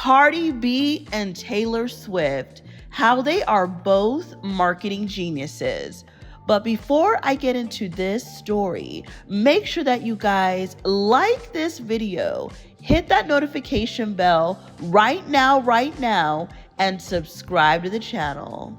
Cardi B and Taylor Swift, how they are both marketing geniuses. But before I get into this story, make sure that you guys like this video, hit that notification bell right now, and subscribe to the channel.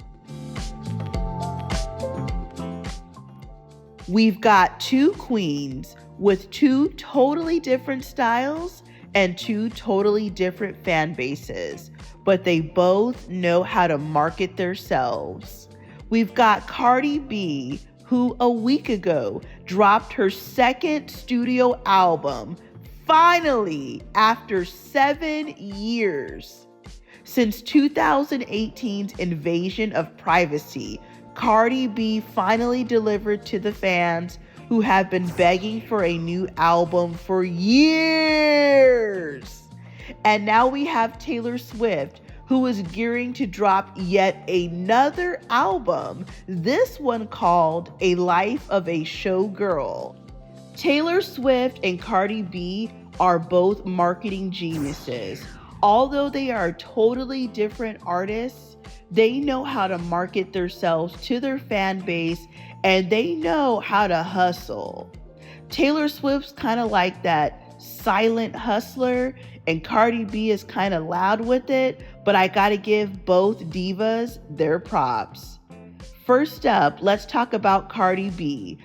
We've got two queens with two totally different styles and two totally different fan bases, but they both know how to market themselves. We've got Cardi B, who a week ago dropped her second studio album, finally, after 7 years. Since 2018's invasion of privacy, Cardi B finally delivered to the fans who have been begging for a new album for years. And now we have Taylor Swift, who is gearing to drop yet another album, this one called A Life of a Showgirl. Taylor Swift and Cardi B are both marketing geniuses. Although they are totally different artists, they know how to market themselves to their fan base, and they know how to hustle. Taylor Swift's kind of like that silent hustler, and Cardi B is kind of loud with it, but I gotta give both divas their props. First up, let's talk about Cardi B.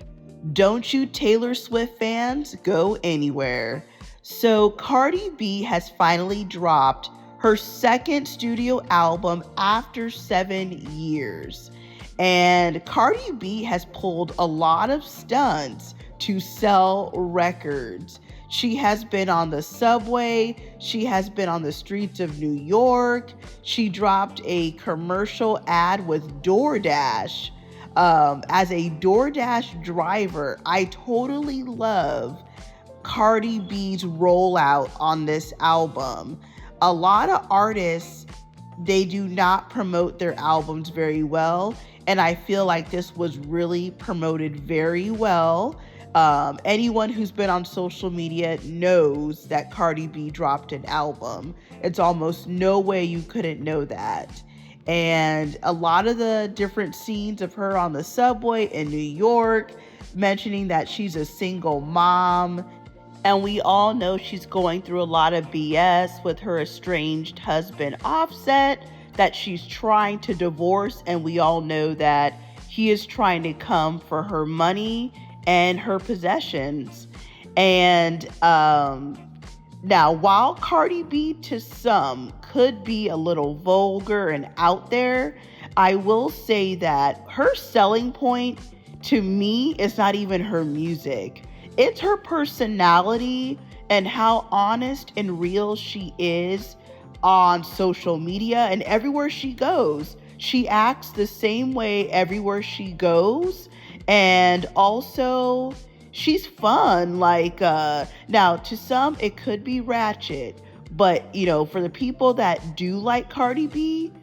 Don't you Taylor Swift fans go anywhere. So Cardi B has finally dropped her second studio album after 7 years. And Cardi B has pulled a lot of stunts to sell records. She has been on the subway. She has been on the streets of New York. She dropped a commercial ad with DoorDash. As a DoorDash driver, I totally love Cardi B's rollout on this album. A lot of artists, they do not promote their albums very well, and I feel like this was really promoted very well. Anyone who's been on social media knows that Cardi B dropped an album. It's almost no way you couldn't know that. And a lot of the different scenes of her on the subway in New York, mentioning that she's a single mom. And we all know she's going through a lot of BS with her estranged husband, Offset, that she's trying to divorce. And we all know that he is trying to come for her money and her possessions. And now, while Cardi B to some could be a little vulgar and out there, I will say that her selling point to me is not even her music. It's her personality and how honest and real she is on social media and everywhere she goes. She acts the same way everywhere she goes. And also, she's fun. Now, to some, it could be ratchet. But, for the people that do like Cardi B,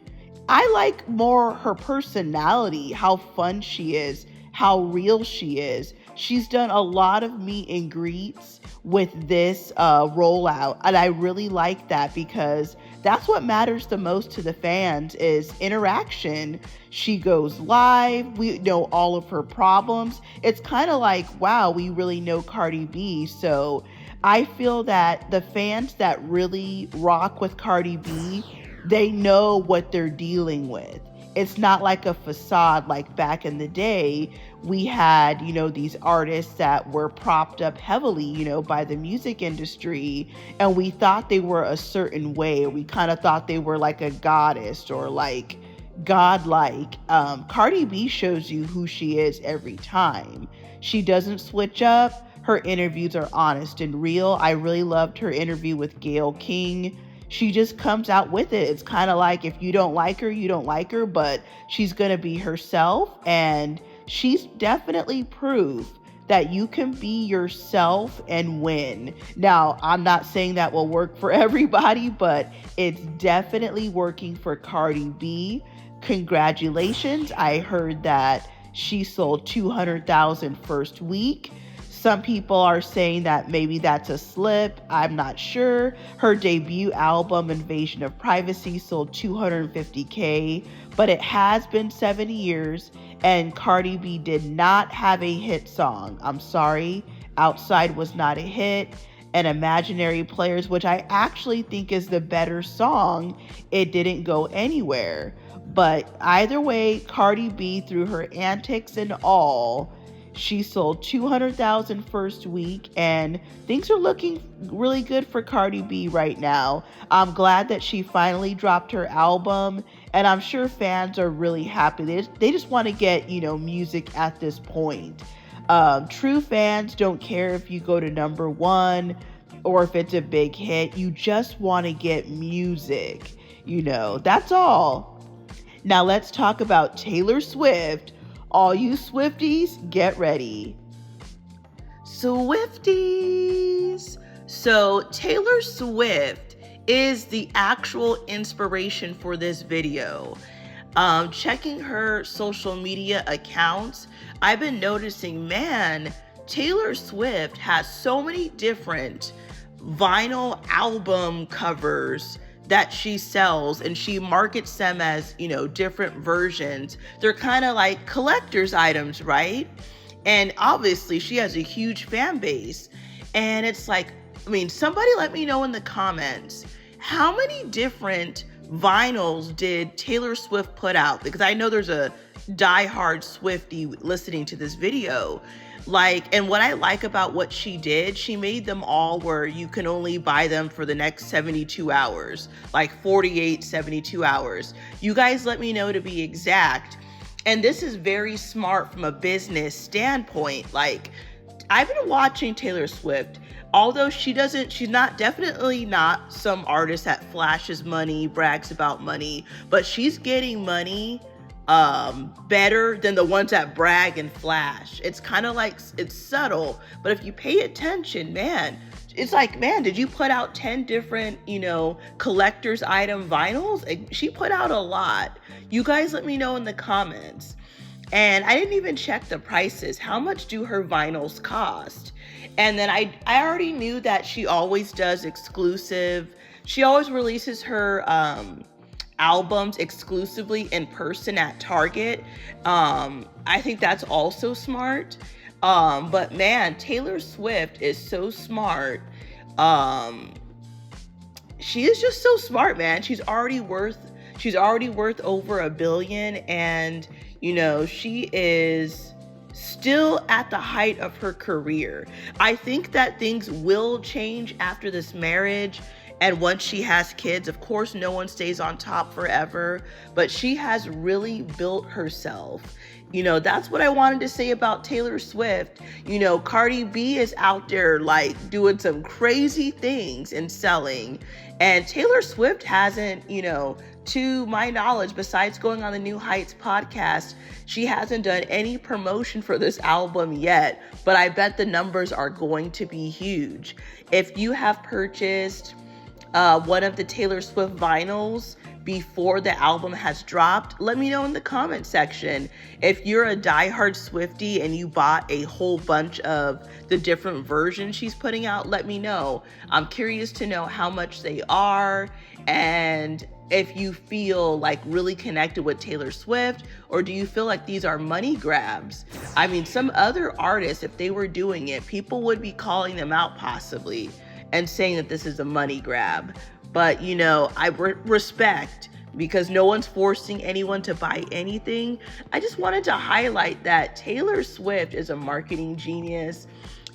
I like more her personality, how fun she is, how real she is. She's done a lot of meet and greets with this rollout, and I really like that because that's what matters the most to the fans is interaction. She goes live. We know all of her problems. It's kind of like, wow, we really know Cardi B. So I feel that the fans that really rock with Cardi B, they know what they're dealing with. It's not like a facade like back in the day. We had, these artists that were propped up heavily, by the music industry, and we thought they were a certain way. We kind of thought they were like a goddess or like godlike. Cardi B shows you who she is every time. She doesn't switch up. Her interviews are honest and real. I really loved her interview with Gayle King. She just comes out with it. It's kind of like if you don't like her, you don't like her, but she's going to be herself. And she's definitely proof that you can be yourself and win. Now, I'm not saying that will work for everybody, but it's definitely working for Cardi B. Congratulations. I heard that she sold 200,000 first week. Some people are saying that maybe that's a slip. I'm not sure. Her debut album, Invasion of Privacy, sold 250K, but it has been 7 years, and Cardi B did not have a hit song. I'm sorry. Outside was not a hit. And Imaginary Players, which I actually think is the better song, it didn't go anywhere. But either way, Cardi B, through her antics and all, she sold 200,000 first week, and things are looking really good for Cardi B right now. I'm glad that she finally dropped her album, and I'm sure fans are really happy. They just want to get, music at this point. True fans don't care if you go to number one or if it's a big hit. You just want to get music, that's all. Now let's talk about Taylor Swift. All you Swifties, get ready. Swifties! So Taylor Swift is the actual inspiration for this video. Checking her social media accounts, I've been noticing, Taylor Swift has so many different vinyl album covers that she sells, and she markets them as, different versions. They're kind of like collector's items, right? And obviously she has a huge fan base. And it's like, somebody let me know in the comments, how many different vinyls did Taylor Swift put out? Because I know there's a diehard Swiftie listening to this video. And what I like about what she did, she made them all where you can only buy them for the next 72 hours, 48, 72 hours. You guys let me know to be exact. And this is very smart from a business standpoint. I've been watching Taylor Swift, although she's definitely not some artist that flashes money, brags about money, but she's getting money better than the ones that brag and flash. It's kind of it's subtle, but if you pay attention, it's did you put out 10 different, collector's item vinyls? She put out a lot. You guys let me know in the comments. And I didn't even check the prices. How much do her vinyls cost? And then I already knew that she always does exclusive. She always releases her albums exclusively in person at Target. I think that's also smart. But Taylor Swift is so smart. She is just so smart, She's already worth over $1 billion, and she is still at the height of her career. I think that things will change after this marriage. And once she has kids, of course, no one stays on top forever, but she has really built herself. That's what I wanted to say about Taylor Swift. Cardi B is out there doing some crazy things and selling. And Taylor Swift hasn't, to my knowledge, besides going on the New Heights podcast, she hasn't done any promotion for this album yet, but I bet the numbers are going to be huge. If you have purchased one of the Taylor Swift vinyls before the album has dropped, let me know in the comment section. If you're a diehard Swiftie and you bought a whole bunch of the different versions she's putting out, let me know. I'm curious to know how much they are, and if you feel really connected with Taylor Swift, or do you feel like these are money grabs? Some other artists, if they were doing it, people would be calling them out possibly and saying that this is a money grab. But, I respect, because no one's forcing anyone to buy anything. I just wanted to highlight that Taylor Swift is a marketing genius,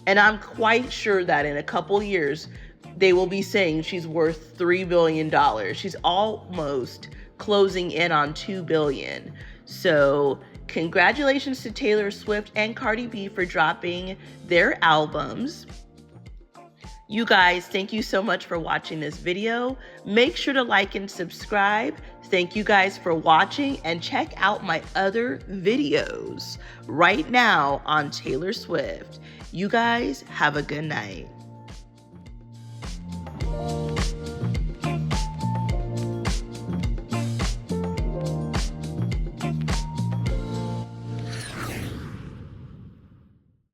and I'm quite sure that in a couple years, they will be saying she's worth $3 billion. She's almost closing in on $2 billion. So congratulations to Taylor Swift and Cardi B for dropping their albums. You guys, thank you so much for watching this video. Make sure to like and subscribe. Thank you guys for watching, and check out my other videos right now on Taylor Swift. You guys have a good night.